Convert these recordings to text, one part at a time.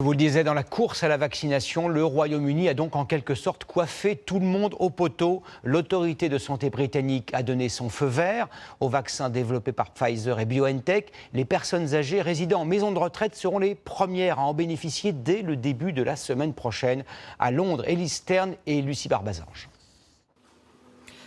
Je vous le disais, dans la course à la vaccination, le Royaume-Uni a donc en quelque sorte coiffé tout le monde au poteau. L'autorité de santé britannique a donné son feu vert au vaccin développé par Pfizer et BioNTech. Les personnes âgées résidant en maison de retraite seront les premières à en bénéficier dès le début de la semaine prochaine. À Londres, Élise Stern et Lucie Barbazange.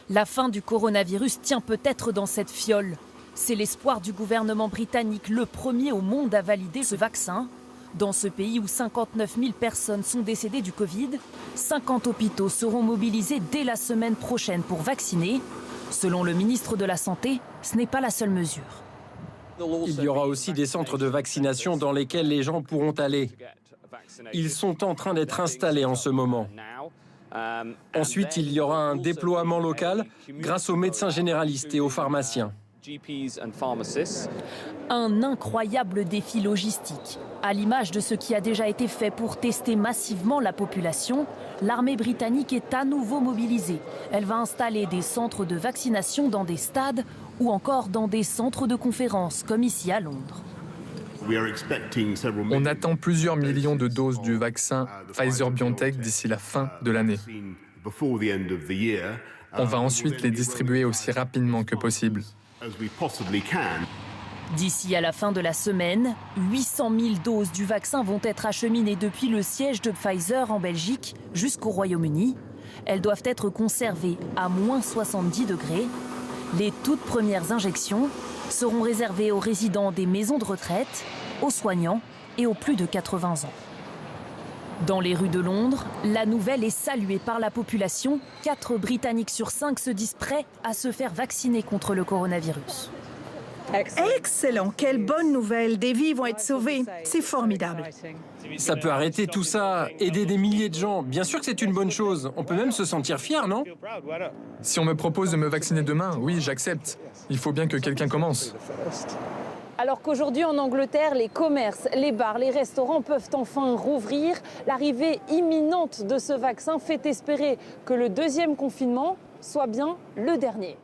La fin du coronavirus tient peut-être dans cette fiole. C'est l'espoir du gouvernement britannique, le premier au monde à valider ce vaccin. Dans ce pays où 59 000 personnes sont décédées du Covid, 50 hôpitaux seront mobilisés dès la semaine prochaine pour vacciner. Selon le ministre de la Santé, ce n'est pas la seule mesure. Il y aura aussi des centres de vaccination dans lesquels les gens pourront aller. Ils sont en train d'être installés en ce moment. Ensuite, il y aura un déploiement local grâce aux médecins généralistes et aux pharmaciens. Un incroyable défi logistique. À l'image de ce qui a déjà été fait pour tester massivement la population, l'armée britannique est à nouveau mobilisée. Elle va installer des centres de vaccination dans des stades ou encore dans des centres de conférences, comme ici à Londres. On attend plusieurs millions de doses du vaccin Pfizer-BioNTech d'ici la fin de l'année. On va ensuite les distribuer aussi rapidement que possible. D'ici à la fin de la semaine, 800 000 doses du vaccin vont être acheminées depuis le siège de Pfizer en Belgique jusqu'au Royaume-Uni. Elles doivent être conservées à moins 70 degrés. Les toutes premières injections seront réservées aux résidents des maisons de retraite, aux soignants et aux plus de 80 ans. Dans les rues de Londres, la nouvelle est saluée par la population. 4 Britanniques sur 5 se disent prêts à se faire vacciner contre le coronavirus. Excellent, quelle bonne nouvelle, des vies vont être sauvées, c'est formidable. Ça peut arrêter tout ça, aider des milliers de gens. Bien sûr que c'est une bonne chose, on peut même se sentir fier, non? Si on me propose de me vacciner demain, oui, j'accepte. Il faut bien que quelqu'un commence. Alors qu'aujourd'hui en Angleterre, les commerces, les bars, les restaurants peuvent enfin rouvrir, l'arrivée imminente de ce vaccin fait espérer que le deuxième confinement soit bien le dernier.